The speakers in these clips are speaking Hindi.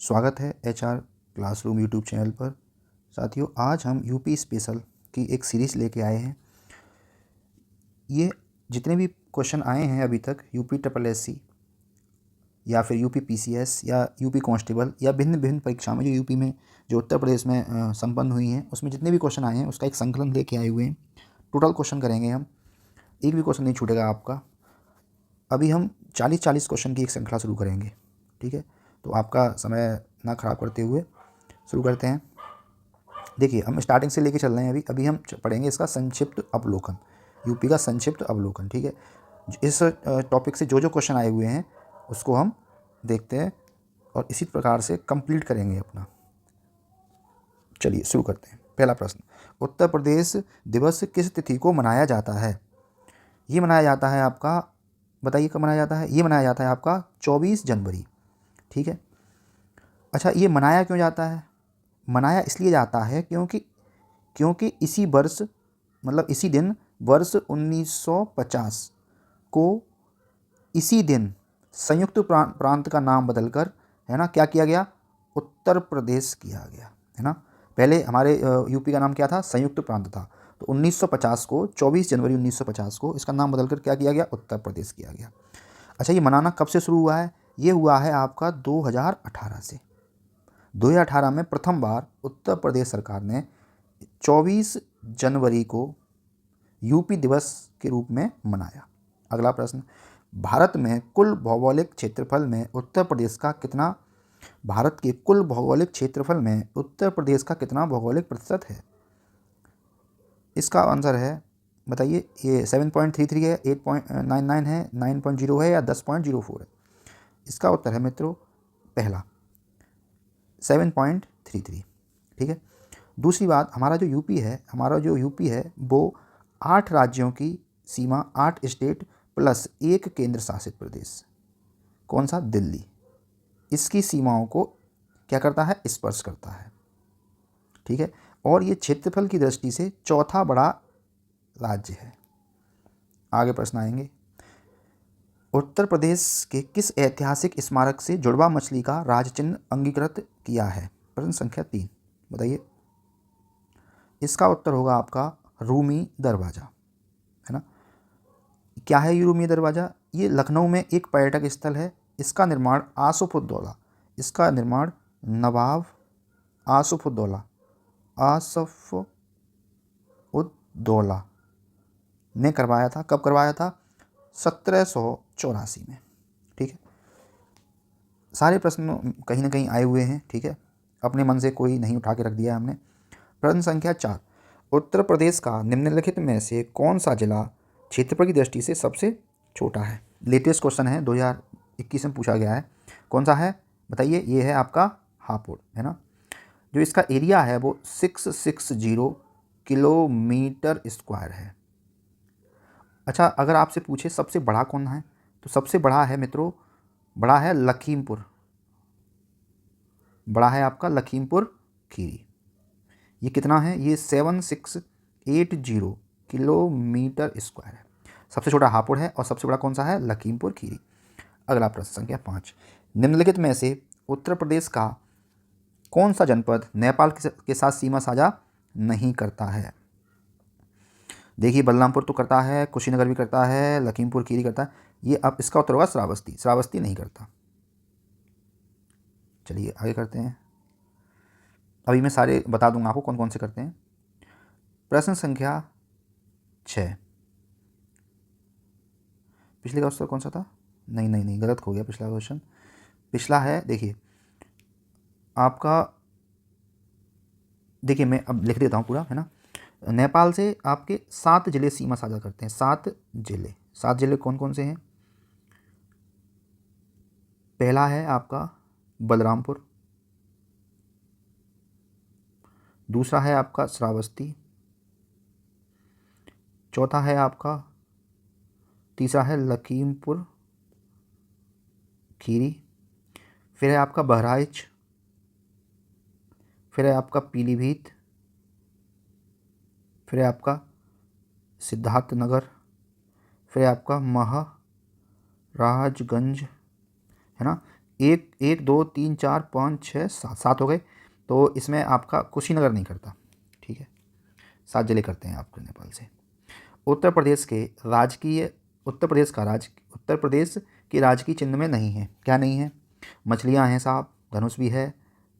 स्वागत है HR क्लासरूम यूट्यूब चैनल पर। साथियों, आज हम यूपी स्पेशल की एक सीरीज़ लेके आए हैं। ये जितने भी क्वेश्चन आए हैं अभी तक यूपी SSSC या फिर यूपी PCS या यूपी कांस्टेबल या भिन्न भिन्न परीक्षा में जो यूपी में जो उत्तर प्रदेश में संपन्न हुई हैं, उसमें जितने भी क्वेश्चन आए हैं उसका एक संकलन लेके आए हुए हैं। टोटल क्वेश्चन करेंगे हम, एक भी क्वेश्चन नहीं छूटेगा आपका। अभी हम 40 क्वेश्चन की एक श्रृंखला शुरू करेंगे, ठीक है। तो आपका समय ना खराब करते हुए शुरू करते हैं। देखिए, हम स्टार्टिंग से लेके चल रहे हैं। अभी हम पढ़ेंगे इसका संक्षिप्त अवलोकन, यूपी का संक्षिप्त अवलोकन, ठीक है। इस टॉपिक से जो जो क्वेश्चन आए हुए हैं उसको हम देखते हैं और इसी प्रकार से कंप्लीट करेंगे अपना। चलिए शुरू करते हैं। पहला प्रश्न, उत्तर प्रदेश दिवस किस तिथि को मनाया जाता है? ये मनाया जाता है आपका, बताइए कब मनाया जाता है? ये मनाया जाता है आपका 24 जनवरी, ठीक है। अच्छा, ये मनाया क्यों जाता है? मनाया इसलिए जाता है क्योंकि इसी वर्ष, मतलब इसी दिन वर्ष 1950 को इसी दिन संयुक्त प्रांत का नाम बदलकर, है ना, क्या किया गया? उत्तर प्रदेश किया गया, है ना। पहले हमारे यूपी का नाम क्या था? संयुक्त प्रांत था। तो 1950 को, 24 जनवरी 1950 को इसका नाम बदलकर क्या किया गया? उत्तर प्रदेश किया गया। अच्छा, ये मनाना कब से शुरू हुआ है? ये हुआ है आपका 2018 से। 2018 में प्रथम बार उत्तर प्रदेश सरकार ने 24 जनवरी को यूपी दिवस के रूप में मनाया। अगला प्रश्न, भारत में कुल भौगोलिक क्षेत्रफल में उत्तर प्रदेश का कितना, भारत के कुल भौगोलिक क्षेत्रफल में उत्तर प्रदेश का कितना भौगोलिक प्रतिशत है? इसका आंसर है, बताइए, ये 7.33 है, 8.99 है, 9.0 है या 10.04 है? इसका उत्तर है मित्रों पहला, 7.33, ठीक है। दूसरी बात, हमारा जो यूपी है वो 8 राज्यों की सीमा, 8 स्टेट प्लस 1 केंद्र शासित प्रदेश, कौन सा? दिल्ली, इसकी सीमाओं को क्या करता है? स्पर्श करता है, ठीक है। और ये क्षेत्रफल की दृष्टि से चौथा बड़ा राज्य है। आगे प्रश्न आएंगे, उत्तर प्रदेश के किस ऐतिहासिक स्मारक से जुड़वा मछली का राज चिन्ह अंगीकृत किया है? प्रश्न संख्या 3, बताइए। इसका उत्तर होगा आपका रूमी दरवाज़ा, है ना। क्या है ये रूमी दरवाज़ा? ये लखनऊ में एक पर्यटक स्थल है। इसका निर्माण आसफुद्दौला, इसका निर्माण नवाब आसफुद्दौला ने करवाया था। कब करवाया था? 1784 में, ठीक है। सारे प्रश्न कहीं ना कहीं आए हुए हैं, ठीक है। अपने मन से कोई नहीं उठा के रख दिया हमने। प्रश्न संख्या 4, उत्तर प्रदेश का निम्नलिखित में से कौन सा जिला क्षेत्रफल की दृष्टि से सबसे छोटा है? लेटेस्ट क्वेश्चन है, 2021 में पूछा गया है। कौन सा है बताइए? ये है आपका हापुड़, है ना। जो इसका एरिया है वो 660 किलोमीटर स्क्वायर है। अच्छा, अगर आपसे पूछे सबसे बड़ा कौन है, तो सबसे बड़ा है मित्रों, बड़ा है लखीमपुर, बड़ा है आपका लखीमपुर खीरी। ये कितना है? ये 7680 किलोमीटर स्क्वायर है। सबसे छोटा हापुड़ है और सबसे बड़ा कौन सा है? लखीमपुर खीरी। अगला प्रश्न संख्या 5, निम्नलिखित में से उत्तर प्रदेश का कौन सा जनपद नेपाल के साथ सीमा साझा नहीं करता है? देखिए, बलरामपुर तो करता है, कुशीनगर भी करता है, लखीमपुर खीरी करता है। ये अब इसका उत्तर होगा श्रावस्ती, श्रावस्ती नहीं करता। चलिए आगे करते हैं। अभी मैं सारे बता दूंगा आपको कौन कौन से करते हैं। प्रश्न संख्या 6, पिछले का उत्तर कौन सा था? नहीं, गलत हो गया पिछला क्वेश्चन। पिछला है, देखिए आपका, देखिए मैं अब लिख देता हूँ पूरा, है ना। नेपाल से आपके 7 जिले सीमा साझा करते हैं। 7 जिले, 7 जिले कौन कौन से हैं? पहला है आपका बलरामपुर, दूसरा है आपका श्रावस्ती, चौथा है आपका, तीसरा है लखीमपुर खीरी, फिर है आपका बहराइच, फिर है आपका पीलीभीत, फिर है आपका सिद्धार्थनगर, फिर है आपका महाराजगंज, है ना। एक एक 2 3 4 5 6 7 7 हो गए। तो इसमें आपका कुशीनगर नहीं करता, ठीक है, 7 जिले करते हैं आपको नेपाल से। उत्तर प्रदेश के राजकीय उत्तर प्रदेश का राज उत्तर प्रदेश के राजकीय चिन्ह में नहीं है, क्या नहीं है? मछलियाँ हैं साहब, धनुष भी है,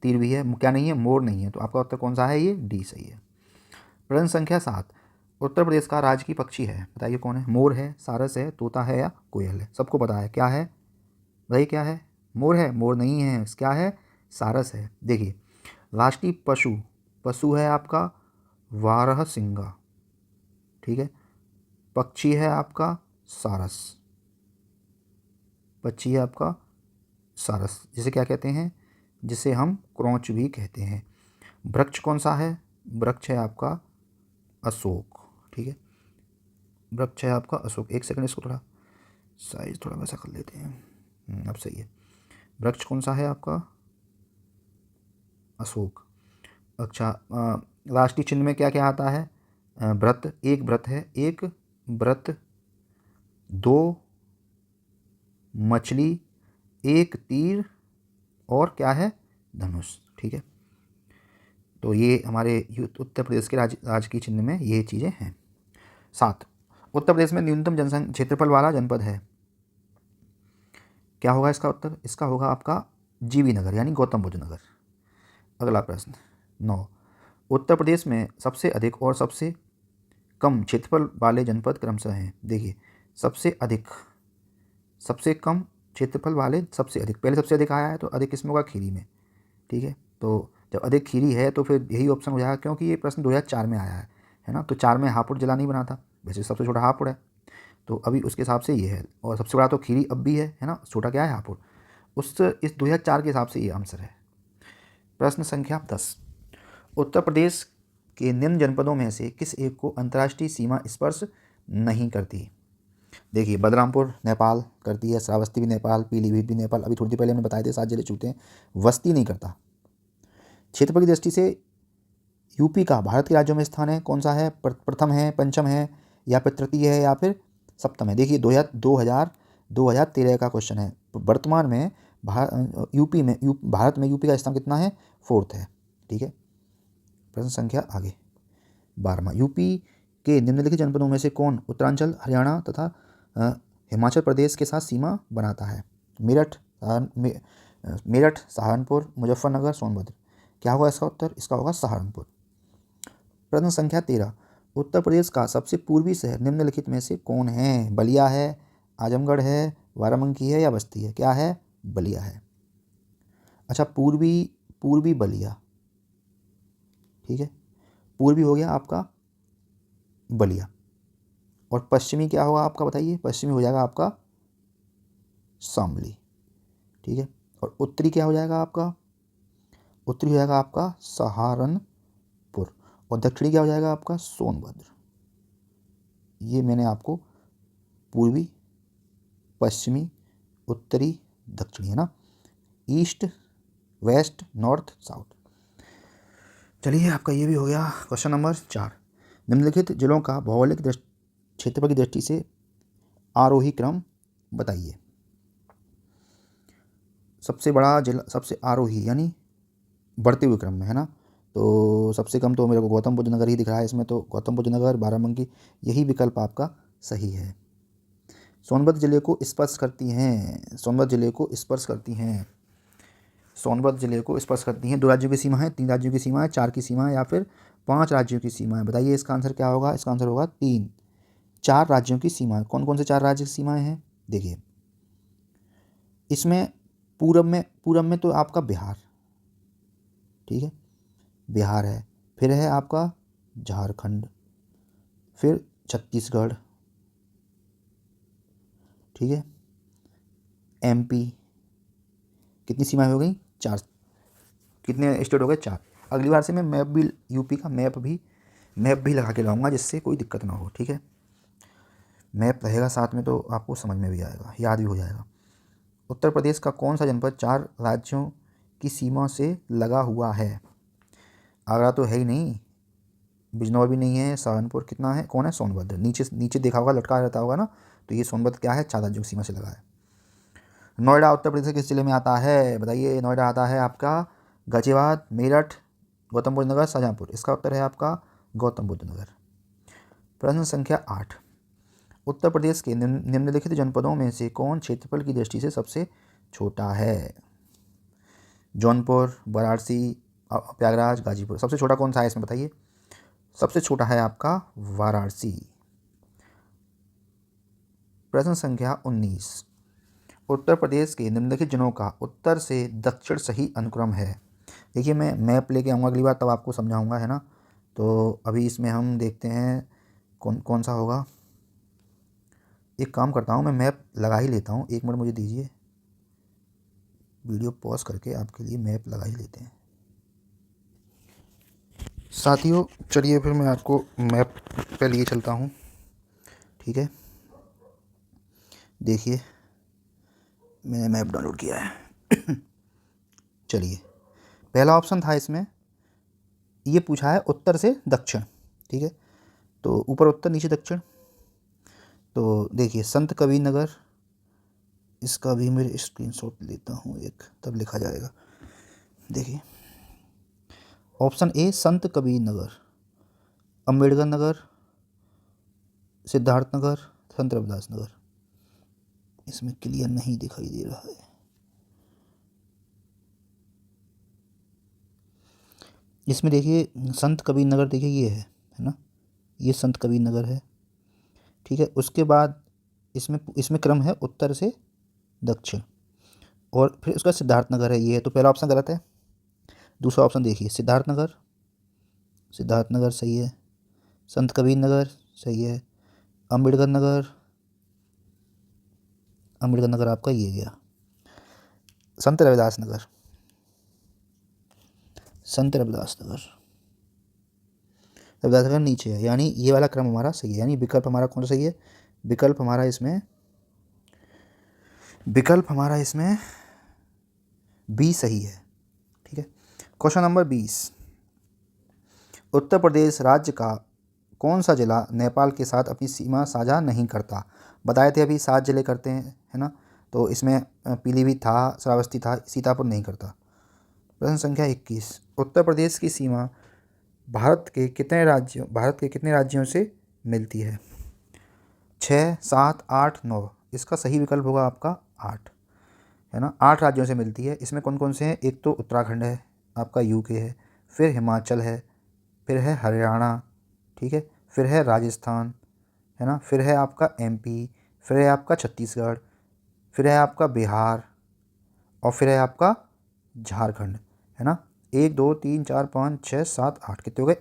तीर भी है, क्या नहीं है? मोर नहीं है। तो आपका उत्तर कौन सा है? ये डी सही है। प्रश्न संख्या 7, उत्तर प्रदेश का राजकीय पक्षी है, बताइए कौन है? मोर है, सारस है, तोता है या कोयल है? सबको पता है क्या है, बताइए क्या है? मोर है? मोर नहीं है, क्या है? सारस है। देखिए, राष्ट्रीय पशु है आपका वारहसिंगा, ठीक है। पक्षी है आपका सारस, पक्षी है आपका सारस, जिसे क्या कहते हैं? जिसे हम क्रोंच भी कहते हैं। वृक्ष कौन सा है? वृक्ष है आपका अशोक, ठीक है, वृक्ष है आपका अशोक। एक सेकंड, इसको थोड़ा साइज थोड़ा वैसा कर लेते हैं। अब सही है। वृक्ष कौन सा है आपका? अशोक। अच्छा, राष्ट्रीय चिन्ह में क्या क्या आता है? व्रत, एक व्रत है, एक व्रत, 2 मछली, एक तीर और क्या है? धनुष, ठीक है। तो ये हमारे उत्तर प्रदेश के राजकीय चिन्ह में ये चीज़ें हैं। 7, उत्तर प्रदेश में न्यूनतम जनसंख्या क्षेत्रफल वाला जनपद है, क्या होगा इसका उत्तर? इसका होगा आपका जीवी नगर यानी गौतम बुद्ध नगर। अगला प्रश्न 9, उत्तर प्रदेश में सबसे अधिक और सबसे कम क्षेत्रफल वाले जनपद क्रमशः हैं। देखिए, सबसे अधिक, सबसे कम क्षेत्रफल वाले, सबसे अधिक, पहले सबसे अधिक आया है तो अधिक किसमें होगा? खीरी में, ठीक है। तो जब अधिक खीरी है तो फिर यही ऑप्शन हो जाएगा, क्योंकि ये प्रश्न 2004 में आया है ना। तो 4 में हापुड़ जिला नहीं बना था, वैसे सबसे छोटा हापुड़ है, तो अभी उसके हिसाब से ये है। और सबसे बड़ा तो खीरी अब भी है ना, छोटा क्या है? हापुड़। इस 2004 के हिसाब से ये आंसर है। प्रश्न संख्या 10, उत्तर प्रदेश के निम्न जनपदों में से किस एक को अंतर्राष्ट्रीय सीमा स्पर्श नहीं करती? देखिए, बलरामपुर नेपाल करती है, श्रावस्ती भी नेपाल, पीलीभीत भी नेपाल, अभी थोड़ी देर पहले हमने बताए थे 7 जिले छूटे हैं। वस्ती नहीं करता। क्षेत्रफल की दृष्टि से यूपी का भारत के राज्यों में स्थान है कौन सा है? प्रथम है, पंचम है या फिर तृतीय है या फिर सप्तम है? देखिए, 2013 का क्वेश्चन है। वर्तमान में भारत में यूपी का स्थान कितना है? 4th है, ठीक है। प्रश्न संख्या आगे 12वां, यूपी के निम्नलिखित जनपदों में से कौन उत्तरांचल, हरियाणा तथा हिमाचल प्रदेश के साथ सीमा बनाता है? मेरठ, सहारनपुर, मुजफ्फरनगर, सोनभद्र। क्या होगा इसका उत्तर? इसका होगा सहारनपुर। प्रश्न संख्या 13, उत्तर प्रदेश का सबसे पूर्वी शहर निम्नलिखित में से कौन है? बलिया है, आजमगढ़ है, बाराबंकी है या बस्ती है? क्या है? बलिया है। अच्छा, पूर्वी बलिया, ठीक है, पूर्वी हो गया आपका बलिया। और पश्चिमी क्या होगा आपका? बताइए, पश्चिमी हो जाएगा आपका शामली, ठीक है। और उत्तरी क्या हो जाएगा आपका? उत्तरी हो जाएगा आपका सहारनपुर। और दक्षिणी क्या हो जाएगा आपका? सोनभद्र। ये मैंने आपको पूर्वी, पश्चिमी, उत्तरी, दक्षिणी, है ना, ईस्ट, वेस्ट, नॉर्थ, साउथ। चलिए, आपका ये भी हो गया। क्वेश्चन नंबर 4, निम्नलिखित जिलों का भौगोलिक क्षेत्रफल की दृष्टि से आरोही क्रम बताइए। सबसे बड़ा जिला, सबसे आरोही यानी बढ़ते हुए क्रम में, है ना। तो सबसे कम तो मेरे को गौतम बुद्ध नगर ही दिख रहा है इसमें, तो गौतम बुद्ध नगर, बाराबंकी, यही विकल्प आपका सही है। सोनभद्र जिले को स्पर्श करती हैं, सोनभद्र जिले को स्पर्श करती हैं, सोनभद्र जिले को स्पर्श करती हैं 2 राज्यों की सीमा है, 3 राज्यों की सीमा है, 4 की सीमा है या फिर 5 राज्यों की सीमा है? बताइए इसका आंसर क्या होगा? इसका आंसर होगा 3, 4 राज्यों की सीमा है। कौन कौन से 4 राज्य की सीमाएं हैं? देखिए, इसमें पूरब में तो आपका बिहार, ठीक है, बिहार है, फिर है आपका झारखंड, फिर छत्तीसगढ़, ठीक है, एमपी। कितनी सीमाएं हो गई? 4। कितने स्टेट हो गए? 4। अगली बार से मैं मैप भी, यूपी का मैप भी लगा के लाऊंगा, जिससे कोई दिक्कत ना हो, ठीक है। मैप रहेगा साथ में तो आपको समझ में भी आएगा, याद भी हो जाएगा। उत्तर प्रदेश का कौन सा जनपद 4 राज्यों की सीमा से लगा हुआ है? आगरा तो है ही नहीं, बिजनौर भी नहीं है, सहारनपुर कितना है? कौन है? सोनभद्र। नीचे नीचे देखा होगा, लटका रहता होगा ना, तो ये सोनभद्र क्या है? 4 राज्यों की सीमा से लगा है। नोएडा उत्तर प्रदेश के किस जिले में आता है? बताइए। नोएडा आता है आपका गाजियाबाद, मेरठ, गौतम बुद्ध नगर, शाहजहाँपुर। इसका उत्तर है आपका गौतम बुद्ध नगर। प्रश्न संख्या 8, उत्तर प्रदेश के निम्नलिखित जनपदों में से कौन क्षेत्रफल की दृष्टि से सबसे छोटा है? जौनपुर, वाराणसी, प्रयागराज, गाजीपुर। सबसे छोटा कौन सा है इसमें बताइए? सबसे छोटा है आपका वाराणसी। प्रश्न संख्या 19, उत्तर प्रदेश के निम्नलिखित जिलों का उत्तर से दक्षिण सही अनुक्रम है। देखिए मैं मैप लेके आऊँगा अगली बार, तब आपको समझाऊंगा, है ना। तो अभी इसमें हम देखते हैं कौन कौन सा होगा। एक काम करता हूँ, मैं मैप लगा ही लेता हूँ, 1 मिनट मुझे दीजिए, वीडियो पॉज करके आपके लिए मैप लगा ही लेते हैं। साथियों चलिए फिर मैं आपको मैप पे लिए चलता हूँ, ठीक है। देखिए मैंने मैप डाउनलोड किया है। चलिए, पहला ऑप्शन था इसमें, ये पूछा है उत्तर से दक्षिण, ठीक है। तो ऊपर उत्तर नीचे दक्षिण। तो देखिए संत कबीर नगर, इसका भी मेरे स्क्रीनशॉट लेता हूँ एक, तब लिखा जाएगा। देखिए ऑप्शन ए संत कबीर नगर, अम्बेडकर नगर, सिद्धार्थ नगर, संत रविदास नगर। इसमें क्लियर नहीं दिखाई दे रहा है। इसमें देखिए संत कबीर नगर, देखिए ये है ना, ये संत कबीर नगर है, ठीक है। उसके बाद इसमें क्रम है उत्तर से दक्षिण, और फिर उसका सिद्धार्थ नगर है, ये है। तो पहला ऑप्शन गलत है। दूसरा ऑप्शन देखिए सिद्धार्थ नगर, सिद्धार्थ नगर सही है। संत कबीर नगर सही है। अम्बेडकर नगर, अम्बेडकर नगर आपका ये गया। संत रविदास नगर, संत रविदास नगर, रविदास नगर नीचे है, यानी ये वाला क्रम हमारा सही है। यानी विकल्प हमारा कौन सा सही है? विकल्प हमारा इसमें बी सही है, ठीक है। क्वेश्चन नंबर 20, उत्तर प्रदेश राज्य का कौन सा जिला नेपाल के साथ अपनी सीमा साझा नहीं करता? बताए थे अभी 7 जिले करते हैं, है ना। तो इसमें पीलीभीत था, श्रावस्ती था, सीतापुर नहीं करता। प्रश्न संख्या 21, उत्तर प्रदेश की सीमा भारत के कितने राज्यों से मिलती है? 6, 7, 8, 9। इसका सही विकल्प होगा आपका 8, है ना। 8 राज्यों से मिलती है। इसमें कौन कौन से हैं? एक तो उत्तराखंड है, आपका यूके है, फिर हिमाचल है, फिर है हरियाणा, ठीक है, फिर है राजस्थान, है ना, फिर है आपका एमपी, फिर है आपका छत्तीसगढ़, फिर है आपका बिहार, और फिर है आपका झारखंड, है ना। 1, 2, 3, 4, 5, 6, 7, 8, कितने हो गए?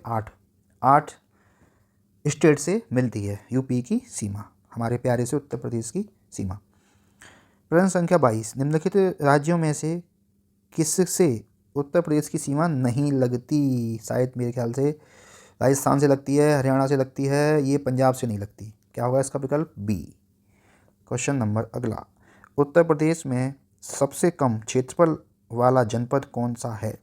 8 स्टेट से मिलती है यूपी की सीमा, हमारे प्यारे से उत्तर प्रदेश की सीमा। प्रश्न संख्या 22, निम्नलिखित राज्यों में से किससे उत्तर प्रदेश की सीमा नहीं लगती? शायद मेरे ख्याल से राजस्थान से लगती है, हरियाणा से लगती है, ये पंजाब से नहीं लगती। क्या होगा इसका विकल्प? बी। क्वेश्चन नंबर अगला, उत्तर प्रदेश में सबसे कम क्षेत्रफल वाला जनपद कौन सा है?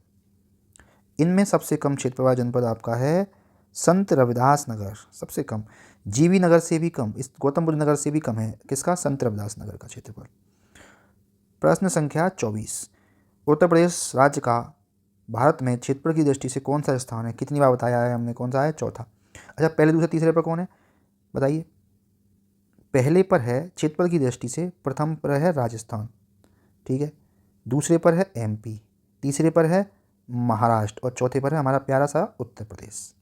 इनमें सबसे कम क्षेत्रफल वाला जनपद आपका है संत रविदास नगर, सबसे कम। जीवी नगर से भी कम, इस गौतम बुद्ध नगर से भी कम है किसका? संत रविदास नगर का क्षेत्रफल। प्रश्न संख्या 24, उत्तर प्रदेश राज्य का भारत में क्षेत्रफल की दृष्टि से कौन सा स्थान है? कितनी बार बताया है हमने, कौन सा है? चौथा। अच्छा, पहले दूसरे तीसरे पर कौन है बताइए? पहले पर है क्षेत्रफल की दृष्टि से, प्रथम पर है राजस्थान, ठीक है, दूसरे पर है एमपी, तीसरे पर है महाराष्ट्र, और चौथे पर है हमारा प्यारा सा उत्तर प्रदेश।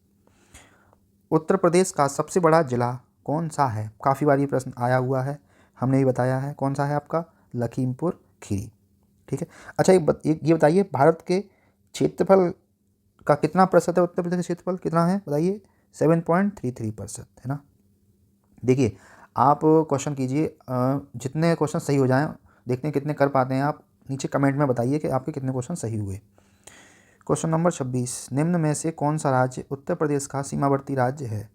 उत्तर प्रदेश का सबसे बड़ा जिला कौन सा है? काफ़ी बार ये प्रश्न आया हुआ है, हमने भी बताया है। कौन सा है आपका? लखीमपुर खीरी, ठीक है। अच्छा ये बताइए, भारत के क्षेत्रफल का कितना प्रतिशत है? उत्तर प्रदेश का क्षेत्रफल कितना है बताइए? 7.33%, है ना। देखिए आप क्वेश्चन कीजिए, जितने क्वेश्चन सही हो जाएं, देखते हैं कितने कर पाते हैं आप। नीचे कमेंट में बताइए कि आपके कितने क्वेश्चन सही हुए। क्वेश्चन नंबर 26, निम्न में से कौन सा राज्य उत्तर प्रदेश का सीमावर्ती राज्य है?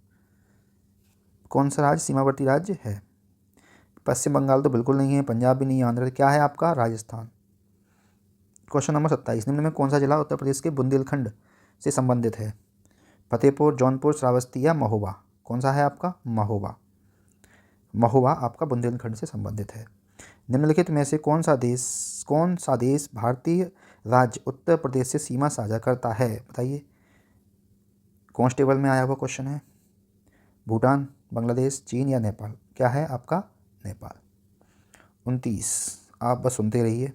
कौन सा राज्य सीमावर्ती राज्य है? पश्चिम बंगाल तो बिल्कुल नहीं है, पंजाब भी नहीं है, आंध्र। क्या है आपका? राजस्थान। क्वेश्चन नंबर 27, निम्न में कौन सा जिला उत्तर प्रदेश के बुंदेलखंड से संबंधित है? फतेहपुर, जौनपुर, श्रावस्ती या महोबा? कौन सा है आपका? महोबा। महोबा आपका बुंदेलखंड से संबंधित है। निम्नलिखित में से कौन सा देश भारतीय राज्य उत्तर प्रदेश से सीमा साझा करता है, बताइए। कांस्टेबल में आया हुआ क्वेश्चन है। भूटान, बांग्लादेश, चीन या नेपाल? क्या है आपका? नेपाल। 29, आप बस सुनते रहिए।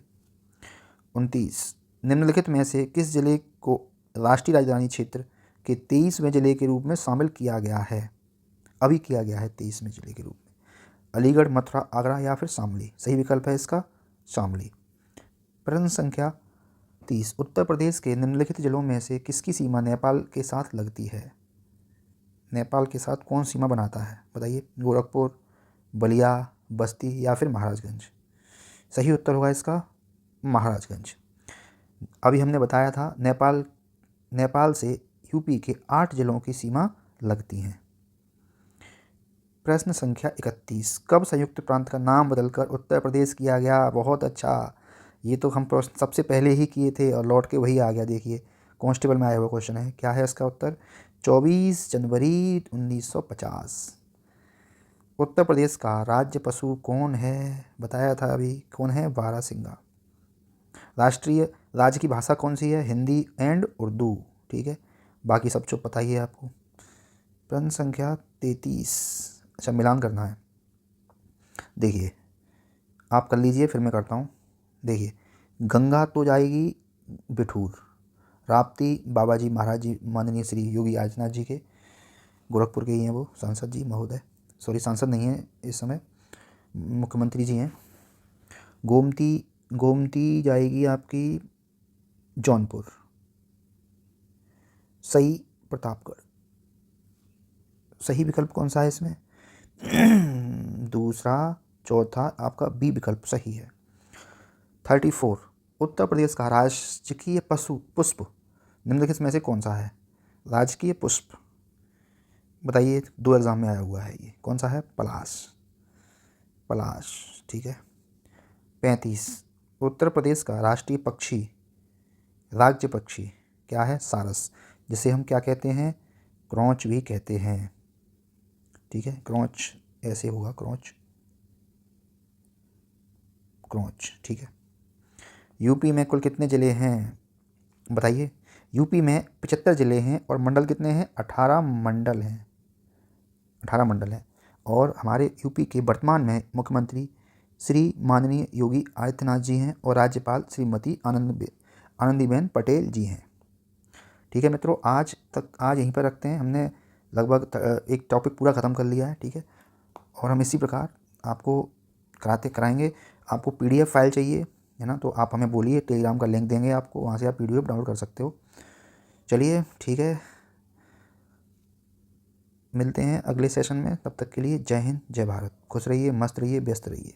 29, निम्नलिखित में से किस जिले को राष्ट्रीय राजधानी क्षेत्र के 23वें जिले के रूप में शामिल किया गया है? अभी किया गया है 23वें जिले के रूप में। अलीगढ़, मथुरा, आगरा या फिर शामली? सही विकल्प है इसका शामली। प्रश्न संख्या 30, उत्तर प्रदेश के निम्नलिखित जिलों में से किसकी सीमा नेपाल के साथ लगती है? नेपाल के साथ कौन सीमा बनाता है, बताइए। गोरखपुर, बलिया, बस्ती या फिर महाराजगंज? सही उत्तर होगा इसका महाराजगंज। अभी हमने बताया था नेपाल से यूपी के 8 जिलों की सीमा लगती हैं। प्रश्न संख्या 31, कब संयुक्त प्रांत का नाम बदलकर उत्तर प्रदेश किया गया? बहुत अच्छा, ये तो हम प्रश्न सबसे पहले ही किए थे और लौट के वही आ गया। देखिए कांस्टेबल में आया हुआ क्वेश्चन है। क्या है इसका उत्तर? 24 जनवरी 1950। उत्तर प्रदेश का राज्य पशु कौन है? बताया था अभी, कौन है? बारहसिंगा। राष्ट्रीय राज्य की भाषा कौन सी है? हिंदी एंड उर्दू, ठीक है। बाकी सब जो पता ही है आपको। प्रश्न संख्या 33, अच्छा मिलान करना है। देखिए आप कर लीजिए, फिर मैं करता हूँ। देखिए गंगा तो जाएगी बिठूर, राप्ती बाबा जी महाराज जी माननीय श्री योगी आदित्यनाथ जी के, गोरखपुर के ही हैं वो सांसद जी महोदय, सॉरी सांसद नहीं है इस समय, मुख्यमंत्री जी हैं। गोमती जाएगी आपकी जौनपुर, सही प्रतापगढ़। सही विकल्प कौन सा है इसमें? दूसरा, चौथा आपका बी विकल्प सही है। 34, उत्तर प्रदेश का राजकीय पुष्प निम्नलिखित में से कौन सा है? राजकीय पुष्प बताइए, 2 एग्जाम में आया हुआ है ये, कौन सा है? पलाश, ठीक है। 35, उत्तर प्रदेश का राष्ट्रीय पक्षी, राज्य पक्षी क्या है? सारस, जिसे हम क्या कहते हैं? क्रॉच भी कहते हैं, ठीक है। क्रॉच ऐसे होगा, क्रॉच, ठीक है। यूपी में कुल कितने ज़िले हैं, बताइए। यूपी में 75 ज़िले हैं और मंडल कितने हैं? 18 मंडल हैं, 18 मंडल हैं। और हमारे यूपी के वर्तमान में मुख्यमंत्री श्री माननीय योगी आदित्यनाथ जी हैं और राज्यपाल श्रीमती आनंदीबेन पटेल जी हैं, ठीक है मित्रों। आज यहीं पर रखते हैं, हमने लगभग एक टॉपिक पूरा ख़त्म कर लिया है, ठीक है। और हम इसी प्रकार आपको कराएंगे। आपको PDF फाइल चाहिए है ना, तो आप हमें बोलिए, टेलीग्राम का लिंक देंगे आपको, वहाँ से आप PDF डाउनलोड कर सकते हो। चलिए ठीक है, मिलते हैं अगले सेशन में। तब तक के लिए जय हिंद, जय भारत। खुश रहिए, मस्त रहिए, व्यस्त रहिए।